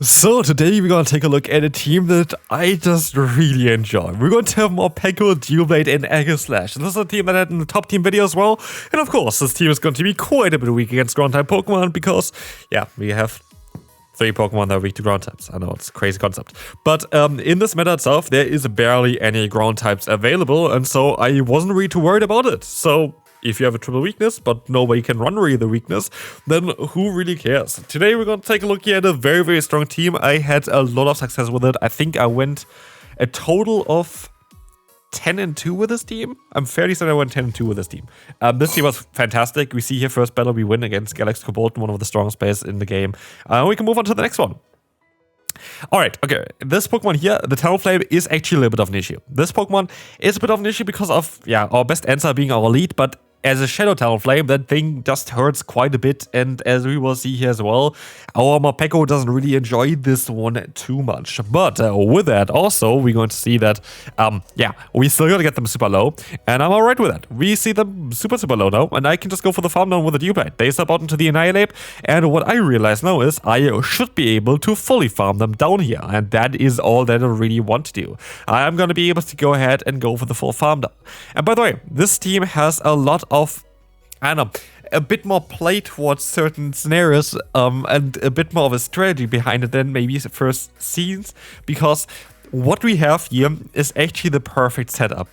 So today we're gonna take a look at a team that I just really enjoy. We're going to have MORPEKO, Duelblade, and Aegislash. This is a team that I had in the top team video as well. And of course, this team is going to be quite a bit weak against ground type Pokemon because, yeah, we have 3 Pokemon that are weak to ground types. I know, it's a crazy concept. But in this meta itself, there is barely any ground types available, and so I wasn't really too worried about it. So if you have a triple weakness, but nobody can run really the weakness, then who really cares? Today we're going to take a look here at a very, very strong team. I had a lot of success with it. I think I went a total of 10-2 with this team. I'm fairly certain I went 10-2 with this team. This team was fantastic. We see here first battle we win against Galaxy Bolton, one of the strongest players in the game. We can move on to the next one. Alright, okay, this Pokemon here, the Talonflame, is actually a little bit of an issue. This Pokemon is a bit of an issue because of, yeah, our best answer being our lead, but as a Shadow Talonflame, that thing just hurts quite a bit, and as we will see here as well, our MORPEKO doesn't really enjoy this one too much. But with that, also, we're going to see that, yeah, we still gotta get them super low, and I'm alright with that. We see them super low now, and I can just go for the farm down with the Duelblade. They step out into the Annihilate, and what I realize now is I should be able to fully farm them down here, and that is all that I really want to do. I am gonna be able to go ahead and go for the full farm down. And by the way, this team has a lot of, I don't know, a bit more play towards certain scenarios and a bit more of a strategy behind it than maybe the first scenes, because what we have here is actually the perfect setup.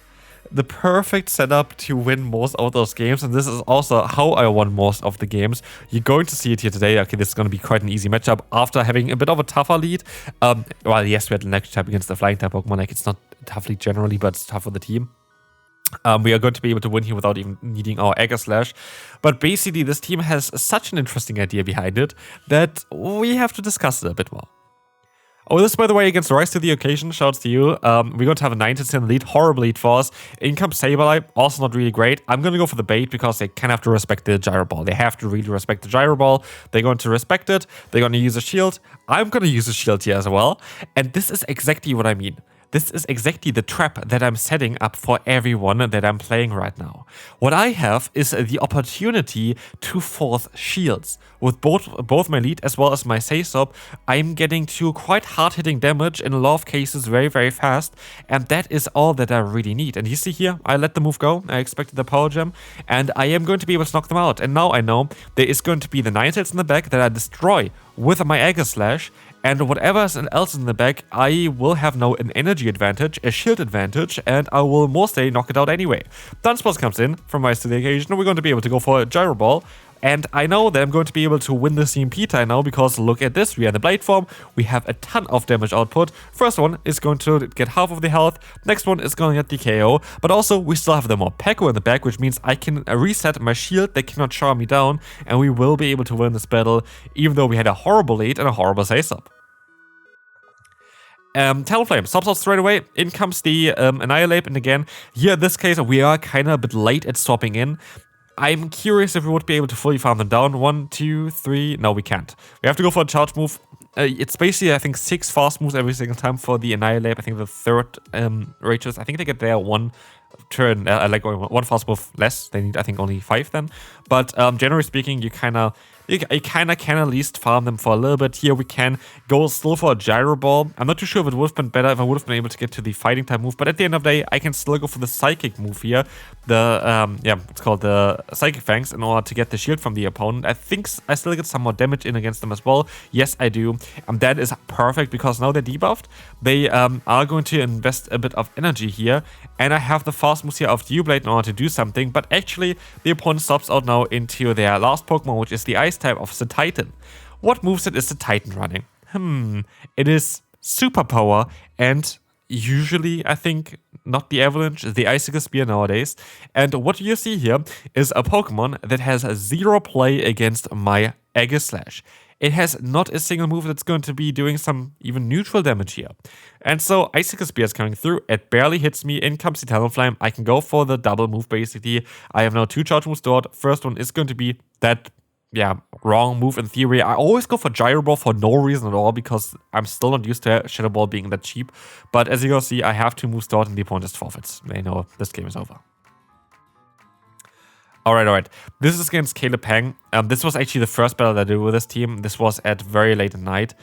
The perfect setup to win most of those games, and this is also how I won most of the games. You're going to see it here today. Okay, this is going to be quite an easy matchup after having a bit of a tougher lead. Well, yes, we had an extra type against the flying type Pokemon. Like, it's not a tough lead generally, but it's tough for the team. We are going to be able to win here without even needing our Aegislash. But basically, this team has such an interesting idea behind it that we have to discuss it a bit more. Oh, this, by the way, against Rise to the Occasion, shouts to you. We're going to have a 9-10 lead, horrible lead for us. In comes Sableye, also not really great. I'm going to go for the bait because they kind of have to respect the Gyro Ball. They have to really respect the Gyro Ball. They're going to respect it. They're going to use a shield. I'm going to use a shield here as well. And this is exactly what I mean. This is exactly the trap that I'm setting up for everyone that I'm playing right now. What I have is the opportunity to force shields. With both my lead as well as my Saysop, I'm getting to quite hard-hitting damage in a lot of cases very, very fast, and that is all that I really need. And you see here, I let the move go, I expected the Power Gem, and I am going to be able to knock them out. And now I know there is going to be the Ninetales in the back that I destroy with my Aegislash, and whatever else in the back, I will have now an energy advantage, a shield advantage, and I will mostly knock it out anyway. Dunsparce comes in from Rise to the Occasion. We're going to be able to go for a Gyro Ball. And I know that I'm going to be able to win the CMP tie now because look at this, we are in the Blade form, we have a ton of damage output. First one is going to get half of the health, next one is going to get the KO, but also we still have the MORPEKO in the back, which means I can reset my shield, they cannot charm me down, and we will be able to win this battle, even though we had a horrible lead and a horrible Saysop. Talonflame stops out straight away, in comes the Annihilate, and again, here in this case we are kind of a bit late at swapping in. I'm curious if we would be able to fully farm them down. 1, 2, 3. No, we can't. We have to go for a charge move. It's basically, I think, 6 fast moves every single time for the Annihilate. I think the third Rachels, I think they get there one turn, like one fast move less. They need, I think, only 5 then. But generally speaking, you kind of can at least farm them for a little bit. Here we can go still for a Gyro Ball. I'm not too sure if it would have been better if I would have been able to get to the fighting type move, but at the end of the day, I can still go for the Psychic move here. The, yeah, it's called the Psychic Fangs in order to get the shield from the opponent. I think I still get some more damage in against them as well. Yes, I do. That is perfect because now they're debuffed. They are going to invest a bit of energy here, and I have the fast moves here of Duelblade in order to do something, but actually the opponent stops out now into their last Pokemon, which is the Ice type of the Titan. What moveset is the Titan running? It is Superpower and usually, I think, not the Avalanche, the Icicle Spear nowadays. And what you see here is a Pokemon that has 0 play against my Aegislash. It has not a single move that's going to be doing some even neutral damage here. And so Icicle Spear is coming through, it barely hits me, in comes the Talonflame, I can go for the double move basically. I have now 2 charge moves stored. First one is going to be that, yeah, wrong move in theory. I always go for Gyro Ball for no reason at all because I'm still not used to Shadow Ball being that cheap. But as you can see, I have 2 moves stored and the opponent just forfeits. They know this game is over. Alright. This is against Caleb Pang. This was actually the first battle that I did with this team. This was at very late at night.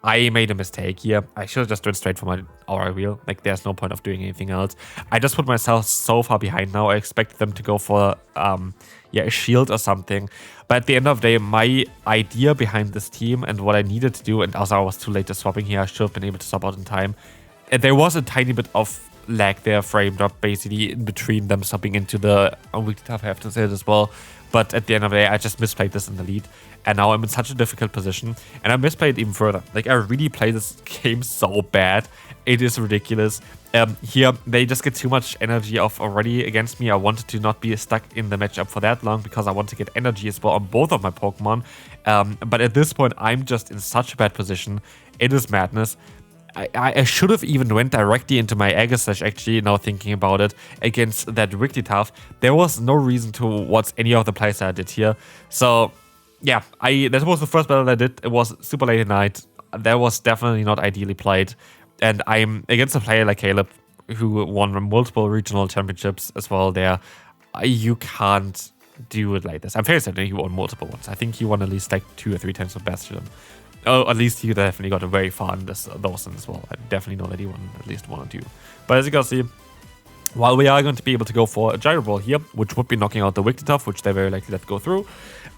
I made a mistake here. I should have just went straight for my aura wheel. Like, there's no point of doing anything else. I just put myself so far behind now. I expected them to go for, a shield or something. But at the end of the day, my idea behind this team and what I needed to do, and also I was too late to swapping here. I should have been able to swap out in time. And there was a tiny bit of lag there, frame drop, basically, in between them swapping into the weekly tough, I have to say it as well. But at the end of the day, I just misplayed this in the lead. And now I'm in such a difficult position. And I misplayed even further. Like, I really play this game so bad. It is ridiculous. Here, they just get too much energy off already against me. I wanted to not be stuck in the matchup for that long because I want to get energy as well on both of my Pokemon. But at this point, I'm just in such a bad position. It is madness. I should have even went directly into my Aegislash, actually, now thinking about it, against that Wigglytuff. There was no reason towards any of the plays that I did here. So, yeah, that was the first battle I did. It was super late at night. That was definitely not ideally played. And I'm against a player like Caleb, who won multiple regional championships as well there. You can't do it like this. I'm fairly certain he won multiple ones. I think he won at least like 2 or 3 times with Bastion. Oh, at least he definitely got very far in those ones as well. I definitely know that he won at least 1 or 2. But as you can see, while we are going to be able to go for a Gyro Ball here, which would be knocking out the Wigglytuff, which they very likely let go through,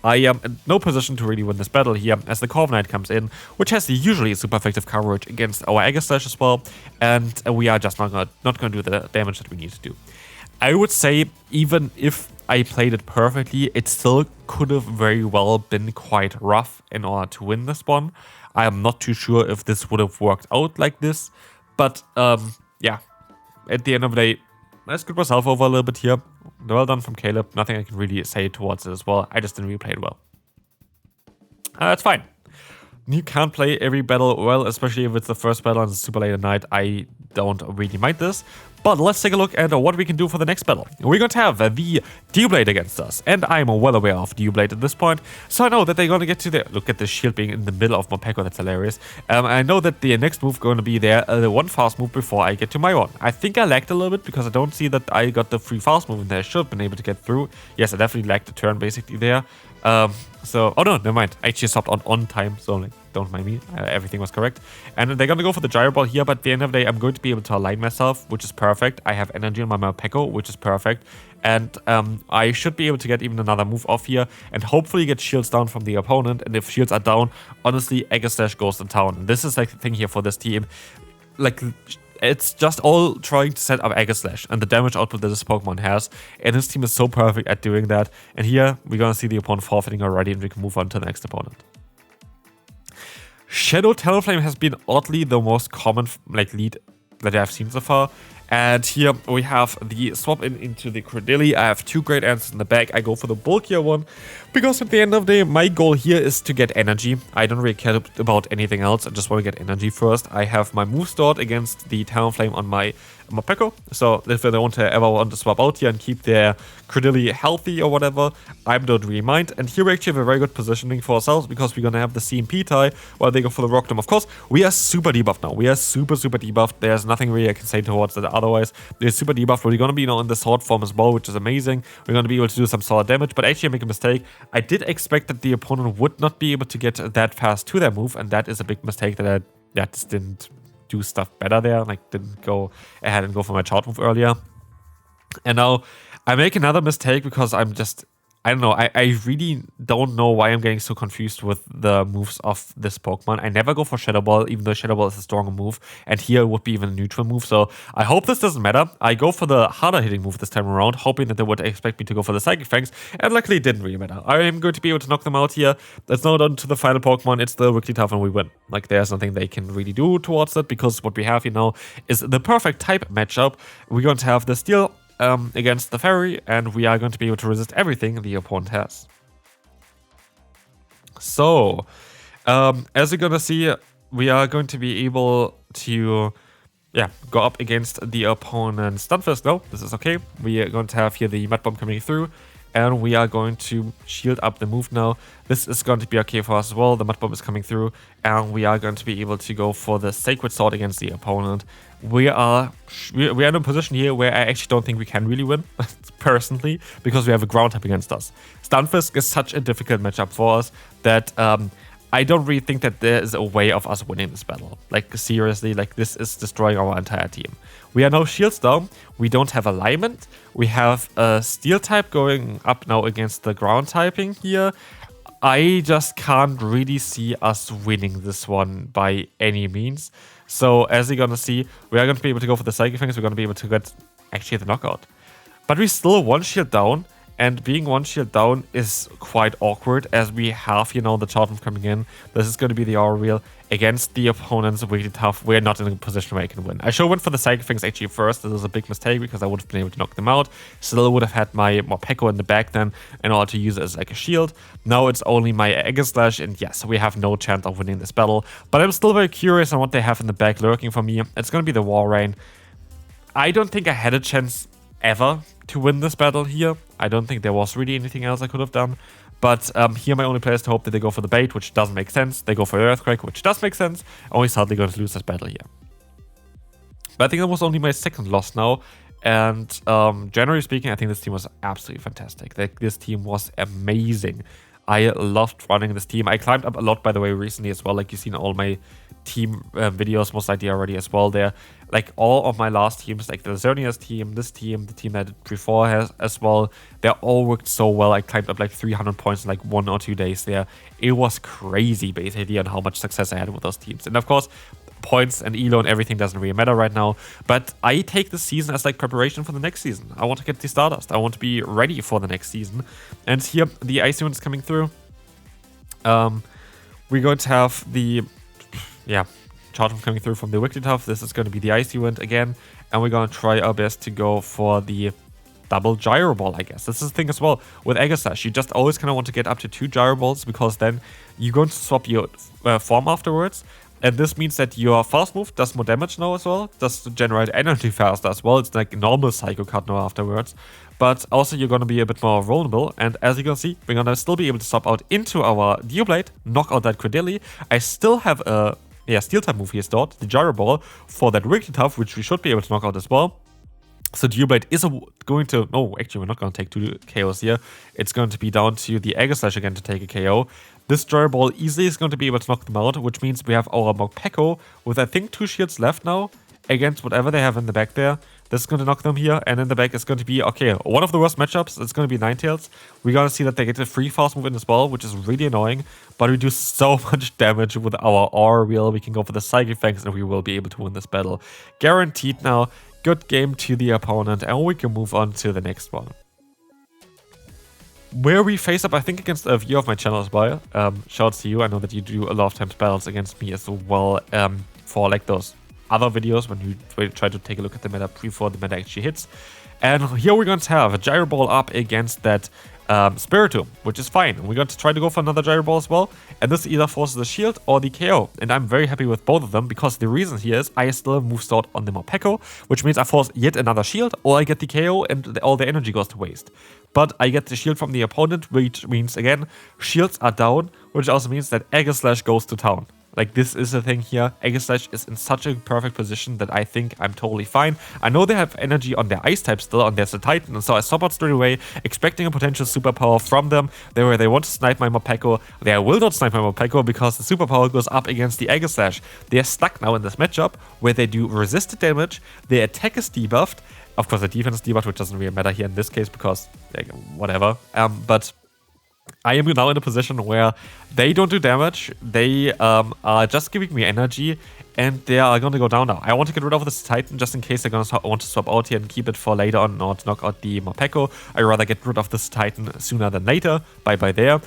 I am in no position to really win this battle here, as the Corviknight comes in, which has usually super effective coverage against our Aegislash as well, and we are just not going to do the damage that we need to do. I would say, even if I played it perfectly, it still could have very well been quite rough in order to win this one. I am not too sure if this would have worked out like this, but yeah, at the end of the day, I screwed myself over a little bit here. Well done from Caleb. Nothing I can really say towards it as well. I just didn't really play it well. That's fine. You can't play every battle well, especially if it's the first battle and it's super late at night. I don't really mind this. But let's take a look at what we can do for the next battle. We're going to have the Doublade against us. And I'm well aware of Doublade at this point. So I know that they're going to get to their... Look at the shield being in the middle of MORPEKO. That's hilarious. I know that the next move going to be there. The one fast move before I get to my one. I think I lagged a little bit because I don't see that I got the free fast move in there. I should have been able to get through. Yes, I definitely lagged the turn basically there. So, oh no, never mind. I actually stopped on time, so like, don't mind me. Everything was correct. And they're gonna go for the Gyro Ball here, but at the end of the day, I'm going to be able to align myself, which is perfect. I have energy on my MORPEKO, which is perfect. And I should be able to get even another move off here and hopefully get shields down from the opponent. And if shields are down, honestly, Aegislash goes to town. And this is like the thing here for this team. Like, it's just all trying to set up Aegislash and the damage output that this Pokemon has. And this team is so perfect at doing that. And here, we're going to see the opponent forfeiting already and we can move on to the next opponent. Shadow Talonflame has been oddly the most common lead that I've seen so far. And here we have the swap into the Credilli. I have 2 great answers in the back. I go for the bulkier one because at the end of the day, my goal here is to get energy. I don't really care about anything else. I just want to get energy first. I have my move stored against the Talonflame on my MORPEKO. So if they don't ever want to swap out here and keep their Credilli healthy or whatever, I don't really mind. And here we actually have a very good positioning for ourselves because we're going to have the CMP tie while they go for the Rock Tomb. Of course, we are super debuffed now. We are super debuffed. There's nothing really I can say towards that otherwise. We're super debuffed. We're going to be in the sword form as well, which is amazing. We're going to be able to do some solid damage, but actually I make a mistake. I did expect that the opponent would not be able to get that fast to their move, and that is a big mistake that I just didn't do stuff better there. Like, didn't go ahead and go for my chart move earlier. And now I make another mistake because I'm just... I don't know, I really don't know why I'm getting so confused with the moves of this Pokemon. I never go for Shadow Ball, even though Shadow Ball is a stronger move, and here it would be even a neutral move, so I hope this doesn't matter. I go for the harder hitting move this time around, hoping that they would expect me to go for the Psychic Fangs, and luckily it didn't really matter. I am going to be able to knock them out here. It's now down to the final Pokemon, it's the Wigglytuff, and we win. Like, there's nothing they can really do towards it, because what we have here now is the perfect type matchup. We're going to have the Steel against the Fairy, and we are going to be able to resist everything the opponent has. So, as you're gonna see, we are going to be able to, go up against the opponent's Stunfisk. No, this is okay. We are going to have here the Mud Bomb coming through, and we are going to shield up the move now. This is going to be okay for us as well. The Mud Bomb is coming through, and we are going to be able to go for the Sacred Sword against the opponent. We are in a position here where I actually don't think we can really win, personally, because we have a ground type against us. Stunfisk is such a difficult matchup for us that I don't really think that there is a way of us winning this battle. Like, seriously, like, this is destroying our entire team. We are now shields down. We don't have alignment. We have a steel type going up now against the ground typing here. I just can't really see us winning this one by any means. So, as you're gonna see, we are gonna be able to go for the Psychic Fangs. We're gonna be able to get, actually, the knockout. But we still one shield down. And being one shield down is quite awkward as we have, you know, the Chargem coming in. This is going to be the aura wheel against the opponents. Really tough. We're not in a position where I can win. I should have went for the Psychic Fangs actually first. This is a big mistake because I would have been able to knock them out. Still would have had my MORPEKO in the back then in order to use it as like a shield. Now it's only my Aegislash, and yes, we have no chance of winning this battle. But I'm still very curious on what they have in the back lurking for me. It's going to be the War Rain. I don't think I had a chance ever to win this battle here. I don't think there was really anything else I could have done. But here my only play is to hope that they go for the bait, which doesn't make sense. They go for Earthquake, which does make sense. And we're sadly going to lose this battle here. But I think that was only my second loss now. And generally speaking, I think this team was absolutely fantastic. This team was amazing. I loved running this team. I climbed up a lot, by the way, recently as well. Like you've seen all my team videos most likely already as well there. Like all of my last teams, like the Xerneas team, this team, the team that I did before has as well, they all worked so well. I climbed up like 300 points in like 1 or 2 days there. It was crazy basically on how much success I had with those teams. And of course, points and elo and everything doesn't really matter right now. But I take this season as like preparation for the next season. I want to get the Stardust. I want to be ready for the next season. And here the Ice Unit is coming through. We're going to have the Chargem coming through from the Wigglytuff. This is going to be the Ice Unit again. And we're going to try our best to go for the double Gyro Ball, I guess. This is the thing as well. With Aegislash, you just always kind of want to get up to 2 Gyro Balls because then you're going to swap your form afterwards. And this means that your fast move does more damage now as well. Does generate energy faster as well. It's like normal Psycho Cut now afterwards. But also you're going to be a bit more vulnerable. And as you can see, we're going to still be able to swap out into our Geoblade, knock out that Credilli. I still have a Steel type move here stored, the Gyro Ball, for that Wigglytuff, which we should be able to knock out as well. So Geoblade is going to... No, actually, we're not going to take 2 KOs here. It's going to be down to the Aegislash again to take a KO. This Gyro Ball easily is going to be able to knock them out, which means we have our MORPEKO with, I think, 2 shields left now against whatever they have in the back there. This is going to knock them here, and in the back is going to be, okay, one of the worst matchups. It's going to be Ninetales. We're going to see that they get a free fast move in as well, which is really annoying, but we do so much damage with our aura wheel. We can go for the Psychic Fangs, and we will be able to win this battle. Guaranteed now. Good game to the opponent, and we can move on to the next one. Where we face up, I think, against a viewer of my channel as well. Shouts to you. I know that you do a lot of times battles against me as well for like those other videos when you try to take a look at the meta before the meta actually hits. And here we're going to have a Gyro Ball up against that Spiritomb, which is fine. We're going to try to go for another Gyro Ball as well. And this either forces the shield or the KO. And I'm very happy with both of them because the reason here is I still have move stored on the MORPEKO, which means I force yet another shield or I get the KO and all the energy goes to waste. But I get the shield from the opponent, which means, again, shields are down, which also means that Aegislash goes to town. Like, this is the thing here. Aegislash is in such a perfect position that I think I'm totally fine. I know they have energy on their Ice type still, on their Titan, and so I stop out straight away, expecting a potential superpower from them. They want to snipe my MORPEKO. They will not snipe my MORPEKO because the superpower goes up against the Aegislash. They're stuck now in this matchup where they do resisted damage, their attack is debuffed. Of course, the defense is debuffed, which doesn't really matter here in this case because, like, whatever. But I am now in a position where they don't do damage, they are just giving me energy, and they are going to go down now. I want to get rid of this Titan just in case they're going to want to swap out here and keep it for later on or to knock out the MORPEKO. I'd rather get rid of this Titan sooner than later. Bye-bye there.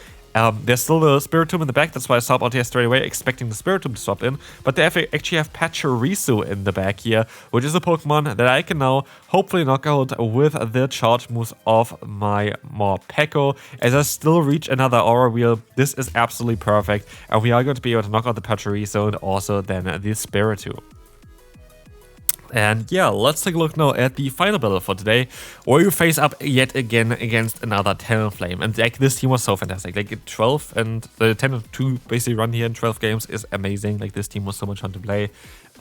There's still the Spiritomb in the back, that's why I swap out here straight away, expecting the Spiritomb to swap in. But they actually have Pachirisu in the back here, which is a Pokemon that I can now hopefully knock out with the charge moves of my MORPEKO. As I still reach another Aura Wheel, this is absolutely perfect. And we are going to be able to knock out the Pachirisu and also then the Spiritomb. And yeah, let's take a look now at the final battle for today, where you face up yet again against another Talonflame. And like, this team was so fantastic. Like 12 and the 10-2 basically run here in 12 games is amazing. Like, this team was so much fun to play.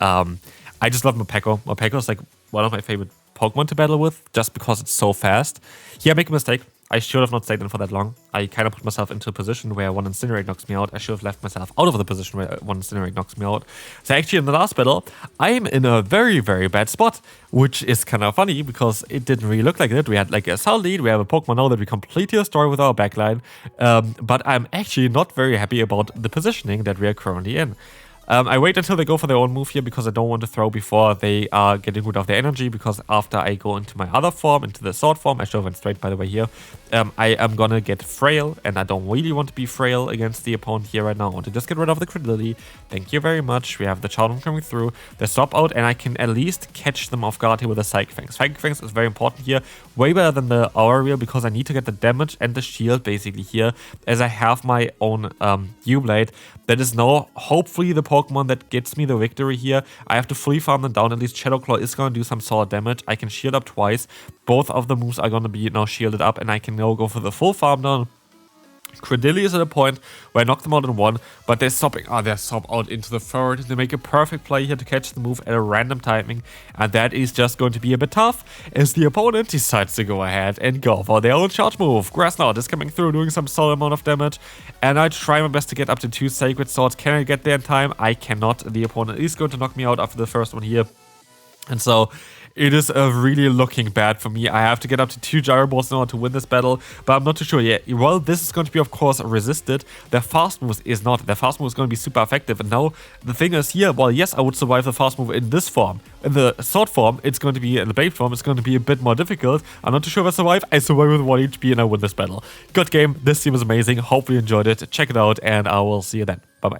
I just love MORPEKO. MORPEKO is like one of my favorite Pokemon to battle with, just because it's so fast. Here I make a mistake. I should have not stayed in for that long. I kind of put myself into a position where one Incinerate knocks me out. I should have left myself out of the position where one Incinerate knocks me out. So actually in the last battle, I'm in a very, very bad spot, which is kind of funny because it didn't really look like it. We had like a solid lead. We have a Pokemon now that we completely destroy with our backline. But I'm actually not very happy about the positioning that we are currently in. I wait until they go for their own move here because I don't want to throw before they are getting rid of their energy, because after I go into my other form, into the sword form, I should have went straight by the way here, I am gonna get frail, and I don't really want to be frail against the opponent here right now. I want to just get rid of the credibility. Thank you very much. We have the Charm coming through, the swap out, and I can at least catch them off guard here with a Psychic Fangs. Psychic Fangs is very important here, way better than the Aura Reel, because I need to get the damage and the shield basically here, as I have my own U-Blade. That is now hopefully the Pokemon that gets me the victory here. I have to fully farm them down. At least Shadow Claw is going to do some solid damage. I can shield up twice. Both of the moves are going to be now shielded up, and I can now go for the full farm down. Credilli is at a point where I knock them out in one, but they're stopping. They're swap out into the third. They make a perfect play here to catch the move at a random timing, and that is just going to be a bit tough as the opponent decides to go ahead and go for their own charge move. Grass Knot is coming through, doing some solid amount of damage, and I try my best to get up to 2 Sacred Swords. Can I get there in time? I cannot. The opponent is going to knock me out after the first one here, and so it is really looking bad for me. I have to get up to 2 Gyro Balls in order to win this battle, but I'm not too sure yet. Well, this is going to be, of course, resisted. Their fast move is not. Their fast move is going to be super effective. And now, the thing is here, well, yes, I would survive the fast move in this form. In the sword form, it's going to be, in the Blade form, it's going to be a bit more difficult. I'm not too sure if I survive. I survive with 1 HP and I win this battle. Good game. This team is amazing. Hope you enjoyed it. Check it out, and I will see you then. Bye-bye.